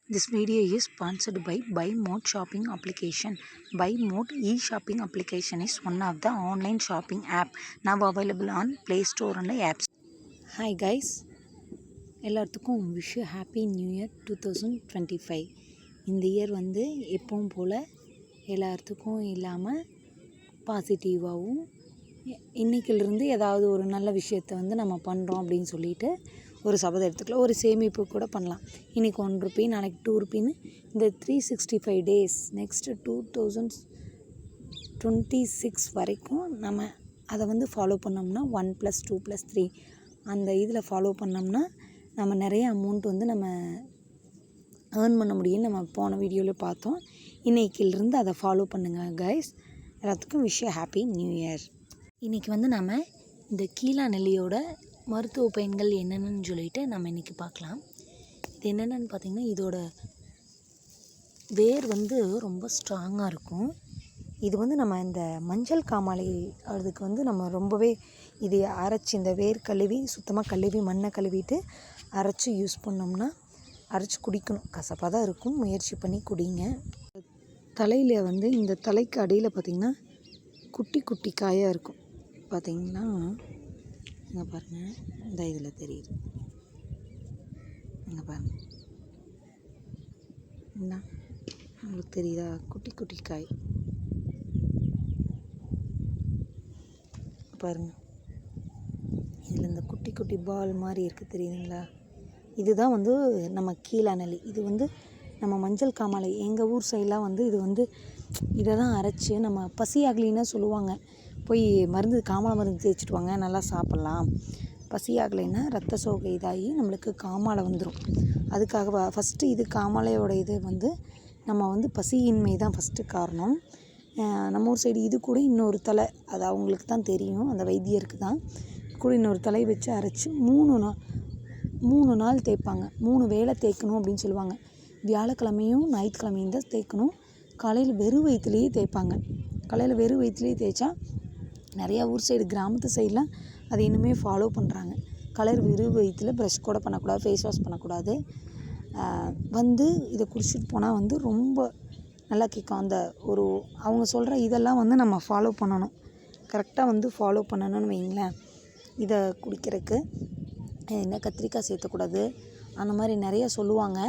This video is sponsored by BuyMode shopping application. BuyMode e-shopping application is one of the online shopping app now available on Play Store and apps. Hi guys, எல்லாத்துக்கும் wish you happy new year 2025. இந்த year வந்து எப்பவும் போல் எல்லாத்துக்கும் இல்லாமல் பாசிட்டிவாகவும் இன்றைக்கிலிருந்து ஏதாவது ஒரு நல்ல விஷயத்தை வந்து நம்ம பண்ணுறோம் அப்படின்னு சொல்லிட்டு ஒரு சபதம் எடுத்துக்கலாம். ஒரு சேமிப்பு கூட பண்ணலாம். இன்றைக்கி ₹1 நாளைக்கு ₹2 இந்த 365 டேஸ் நெக்ஸ்ட்டு 2026 வரைக்கும் நம்ம அதை வந்து ஃபாலோ பண்ணோம்னா 1 + 2 + 3 அந்த இதில் ஃபாலோ பண்ணோம்னா நம்ம நிறைய அமௌண்ட் வந்து நம்ம ஏர்ன் பண்ண முடியும்னு நம்ம போன வீடியோவில் பார்த்தோம். இன்றைக்கிலிருந்து அதை ஃபாலோ பண்ணுங்கள் கைஸ். எல்லாத்துக்கும் wish you happy new year. இன்றைக்கி வந்து நம்ம இந்த கீழா நெல்லியோட மருத்துவ பயன்கள் என்னென்னு சொல்லிட்டு நம்ம இன்றைக்கி பார்க்கலாம். இது என்னென்னு பார்த்திங்கன்னா, இதோட வேர் வந்து ரொம்ப ஸ்ட்ராங்காக இருக்கும். இது வந்து நம்ம இந்த மஞ்சள் காமாலை அதுக்கு வந்து நம்ம ரொம்பவே இதை அரைச்சி இந்த வேர் கழுவி சுத்தமாக கழுவி மண்ணை கழுவிட்டு அரைச்சி யூஸ் பண்ணோம்னா அரைச்சி குடிக்கணும். கசப்பாக தான் இருக்கும், முயற்சி பண்ணி குடிங்க. தலையில் வந்து இந்த தலைக்கு அடியில் பார்த்திங்கன்னா குட்டி குட்டி காயாக இருக்கும். பார்த்திங்கன்னா இங்கே பாருங்கள், இந்த இதில் தெரியுது, இங்கே பாருங்கள், என்ன உங்களுக்கு தெரியுதா? குட்டி குட்டி காய் பாருங்கள். இதில் இந்த குட்டி குட்டி பால் மாதிரி இருக்குது, தெரியுதுங்களா? இதுதான் வந்து நம்ம கீழா நெல்லி. இது வந்து நம்ம மஞ்சள் காமாலை எங்கள் ஊர் சைடெலாம் வந்து இது வந்து இதை தான் அரைச்சி நம்ம பசி ஆகலின்னா சொல்லுவாங்க, போய் மருந்து காமாலை மருந்து தேய்ச்சிட்டு வாங்க, நல்லா சாப்பிட்லாம். பசி ஆகலைன்னா ரத்த சோகை இதாகி நம்மளுக்கு காமாலை வந்துடும். அதுக்காக ஃபஸ்ட்டு இது காமாலையோட இது வந்து நம்ம வந்து பசியின்மை தான் ஃபஸ்ட்டு காரணம். நம்ம ஊர் சைடு இது கூட இன்னொரு தலை, அது அவங்களுக்கு தான் தெரியும், அந்த வைத்தியருக்கு தான். கூட இன்னொரு தலை வச்சு அரைச்சி 3 நாள் தேய்ப்பாங்க. 3 வேளை தேய்க்கணும் அப்படின்னு சொல்லுவாங்க. வியாழக்கிழமையும் ஞாயிற்றுக்கிழமையும் தான் தேய்க்கணும். காலையில் வெறும் வயிற்றுலேயே தேய்ப்பாங்க. காலையில் வெறும் வயிற்றுலேயே தேய்ச்சா நிறையா ஊர் சைடு கிராமத்து சைடெலாம் அதை இன்னுமே ஃபாலோ பண்ணுறாங்க. காலையில் வெறும் வயிற்றில் ப்ரஷ் கூட பண்ணக்கூடாது, ஃபேஸ் வாஷ் பண்ணக்கூடாது. வந்து இதை குடிச்சிட்டு போனால் வந்து ரொம்ப நல்லா கேட்கும். அந்த ஒரு அவங்க சொல்கிற இதெல்லாம் வந்து நம்ம ஃபாலோ பண்ணணும், கரெக்டாக வந்து ஃபாலோ பண்ணணும்னு வைங்களேன். இதை குடிக்கிறதுக்கு என்ன கத்திரிக்காய் சேர்த்தக்கூடாது, அந்த மாதிரி நிறைய சொல்லுவாங்க.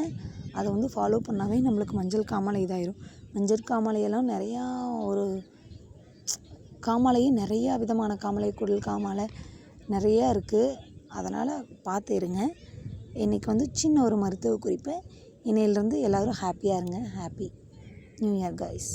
அதை வந்து ஃபாலோ பண்ணாவே நம்மளுக்கு மஞ்சள் காமாலை இதாயிரும். மஞ்சள் காமாலையெல்லாம் நிறையா ஒரு காமாலையே நிறையா விதமான காமாலை, குடல் காமாலை நிறையா இருக்குது. அதனால் பார்த்து இருங்க. இன்றைக்கி வந்து சின்ன ஒரு மருத்துவ குறிப்பு. இன்னையிலேருந்து எல்லோரும் ஹாப்பியாக இருங்க. Happy new year guys.